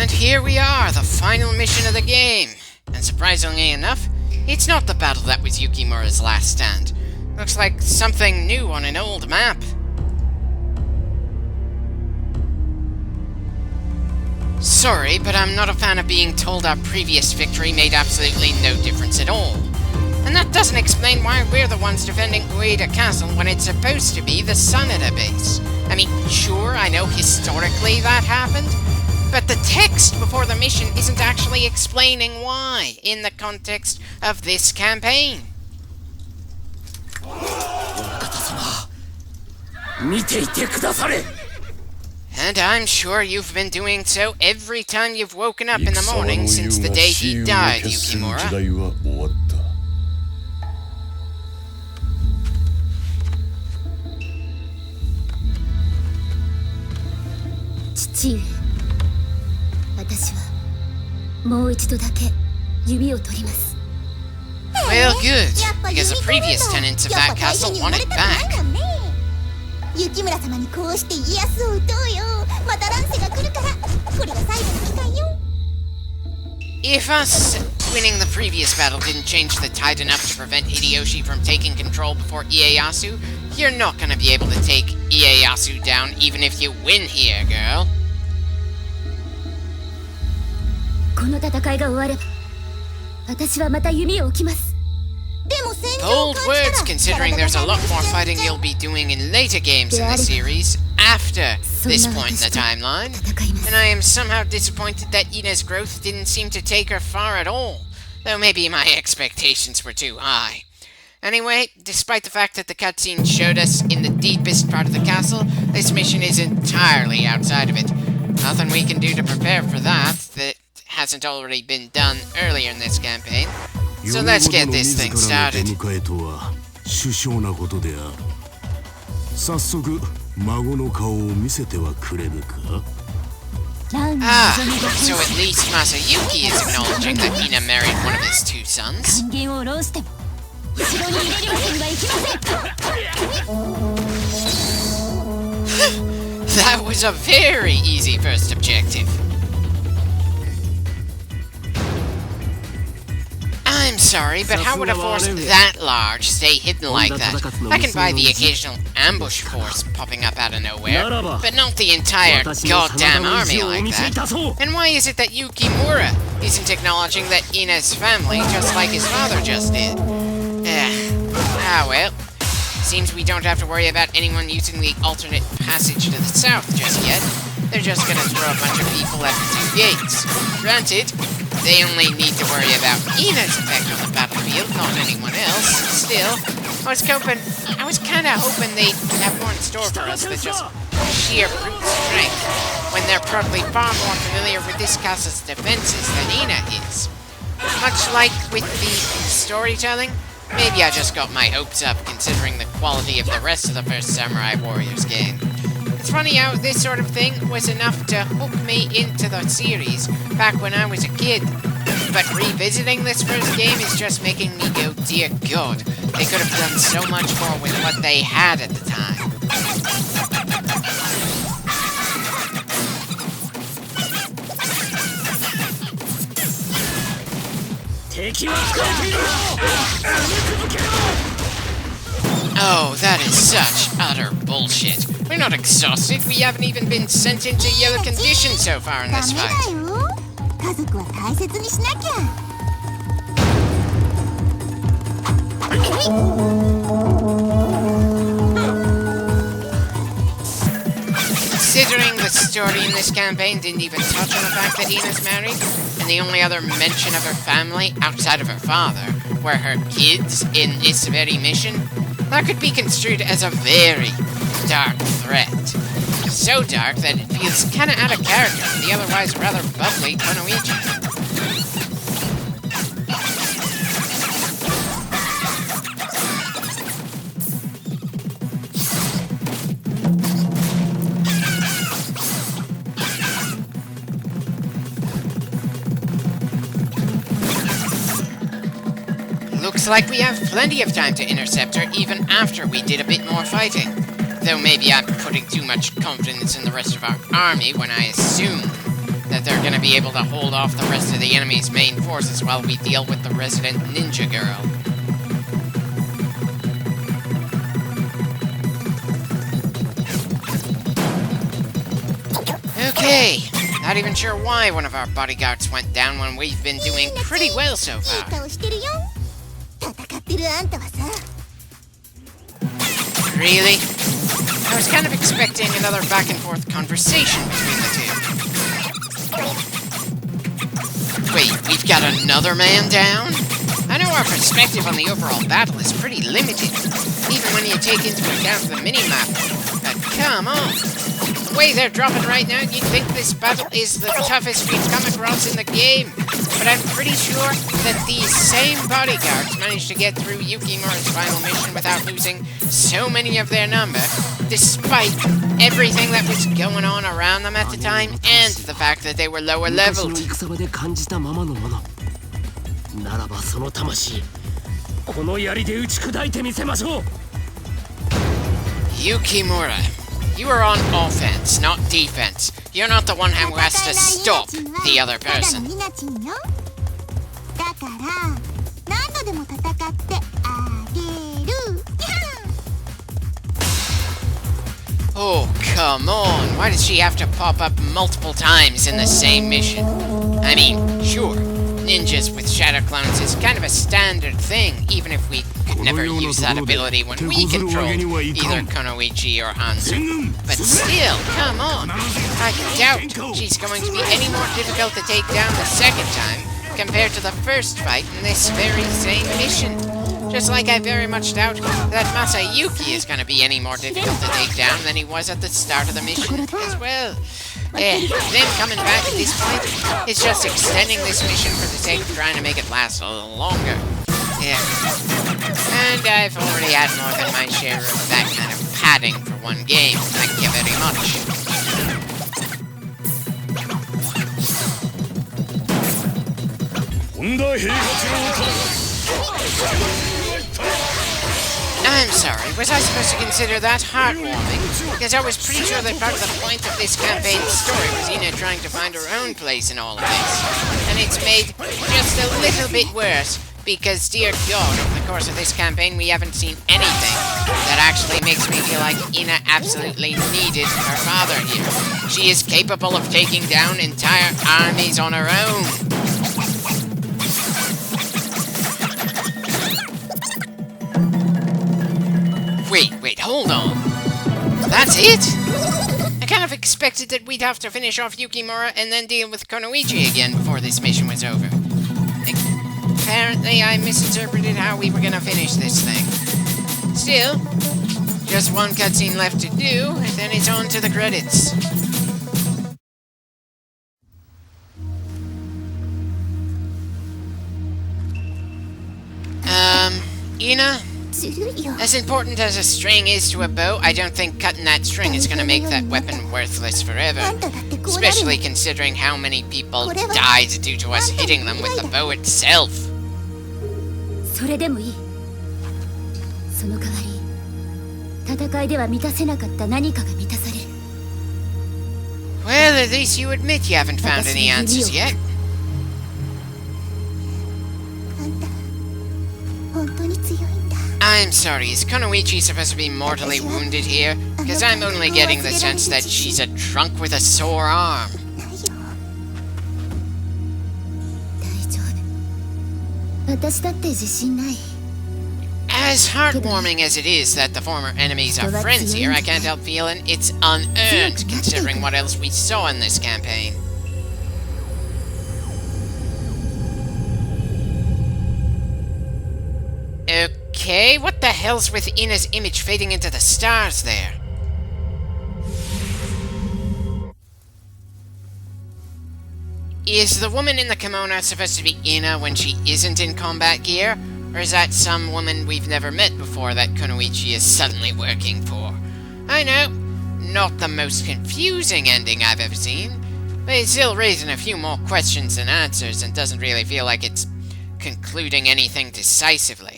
And here we are, the final mission of the game. And surprisingly enough, it's not the battle that was Yukimura's last stand. Looks like something new on an old map. Sorry, but I'm not a fan of being told our previous victory made absolutely no difference at all. And that doesn't explain why we're the ones defending Ueda Castle when it's supposed to be the Sanada base. I mean, sure, I know historically that happened, but the text before the mission isn't actually explaining why in the context of this campaign. And I'm sure you've been doing so every time you've woken up in the morning since the day he died, Yukimura. 父上、私はもう一度だけ指を取ります。 Well, good, because the previous tenants of that castle want it back. 雪村様にこうして家康を討とうよ。また乱世が来るから、これが最後の機会よ。 If us winning the previous battle didn't change the tide enough to prevent Hideyoshi from taking control before Ieyasu, you're not gonna be able to take Ieyasu down even if you win here, girl. この戦いが終われば、私はまた弓を置きます。 Bold words, considering there's a lot more fighting you'll be doing in later games in the series after this point in the timeline, and I am somehow disappointed that Ina's growth didn't seem to take her far at all, though maybe my expectations were too high. Anyway, despite the fact that the cutscene showed us in the deepest part of the castle, this mission is entirely outside of it. Nothing we can do to prepare for that hasn't already been done earlier in this campaign. So let's get this thing started. So at least Masayuki is acknowledging that Ina married one of his two sons. That was a very easy first objective. I'm sorry, but how would a force that large stay hidden like that? I can buy the occasional ambush force popping up out of nowhere, but not the entire goddamn army like that. And why is it that Yukimura isn't acknowledging that Ina's family, just like his father just did? Well, seems we don't have to worry about anyone using the alternate passage to the south just yet. They're just gonna throw a bunch of people at the two gates. Granted, they only need to worry about Ina's effect on the battlefield, not anyone else. Still, I was kinda hoping they'd have more in store for us than just sheer brute strength, when they're probably far more familiar with this castle's defenses than Ina is. Much like with the storytelling, maybe I just got my hopes up considering the quality of the rest of the first Samurai Warriors game. It's funny how this sort of thing was enough to hook me into the series back when I was a kid. But revisiting this first game is just making me go, dear God, they could have done so much more with what they had at the time. Oh, that is such utter bullshit. We're not exhausted. We haven't even been sent into yellow condition so far in this fight. Considering the story in this campaign didn't even touch on the fact that Ina's married, and the only other mention of her family outside of her father were her kids in this very mission, that could be construed as a very dark threat. So dark that it feels kinda out of character for the otherwise rather bubbly Konoichi. Looks like we have plenty of time to intercept her even after we did a bit more fighting. Though maybe I'm putting too much confidence in the rest of our army when I assume that that they're gonna be able to hold off the rest of the enemy's main forces while we deal with the resident ninja girl. Okay, not even sure why one of our bodyguards went down when we've been doing pretty well so far. Really? I was kind of expecting another back and forth conversation between the two. Wait, we've got another man down? I know our perspective on the overall battle is pretty limited, even when you take into account the mini-map. But come on! The way they're dropping right now, you'd think this battle is the toughest we've come across in the game. But I'm pretty sure that these same bodyguards managed to get through Yukimura's final mission without losing so many of their number, despite everything that was going on around them at the time, and the fact that they were lower leveled. Yukimura, you are on offense, not defense. You're not the one who has to stop the other person. Oh, come on. Why does she have to pop up multiple times in the same mission? I mean, sure, ninjas with shadow clones is kind of a standard thing, even if we could never use that ability when we control either Kunoichi or Hanzo. But still, come on. I doubt she's going to be any more difficult to take down the second time compared to the first fight in this very same mission. Just like I very much doubt that Masayuki is going to be any more difficult to take down than he was at the start of the mission as well. Them coming back at this point is just extending this mission for the sake of trying to make it last a little longer. Yeah. And I've already had more than my share of that kind of padding for one game. Thank you very much. I'm sorry, was I supposed to consider that heartwarming? Because I was pretty sure that part of the point of this campaign's story was Ina trying to find her own place in all of this. And it's made just a little bit worse, because dear God, over the course of this campaign we haven't seen anything that actually makes me feel like Ina absolutely needed her father here. She is capable of taking down entire armies on her own. Wait, hold on. That's it? I kind of expected that we'd have to finish off Yukimura and then deal with Kunoichi again before this mission was over. Apparently I misinterpreted how we were gonna finish this thing. Still, just one cutscene left to do, and then it's on to the credits. Ina? As important as a string is to a bow, I don't think cutting that string is gonna make that weapon worthless forever. Especially considering how many people died due to us hitting them with the bow itself. Well, at least you admit you haven't found any answers yet. I'm sorry, is Kunoichi supposed to be mortally wounded here? Because I'm only getting the sense that she's a drunk with a sore arm. As heartwarming as it is that the former enemies are friends here, I can't help feeling it's unearned, considering what else we saw in this campaign. Okay, what the hell's with Ina's image fading into the stars there? Is the woman in the kimono supposed to be Ina when she isn't in combat gear? Or is that some woman we've never met before that Kunoichi is suddenly working for? I know, not the most confusing ending I've ever seen, but it's still raising a few more questions than answers and doesn't really feel like it's concluding anything decisively.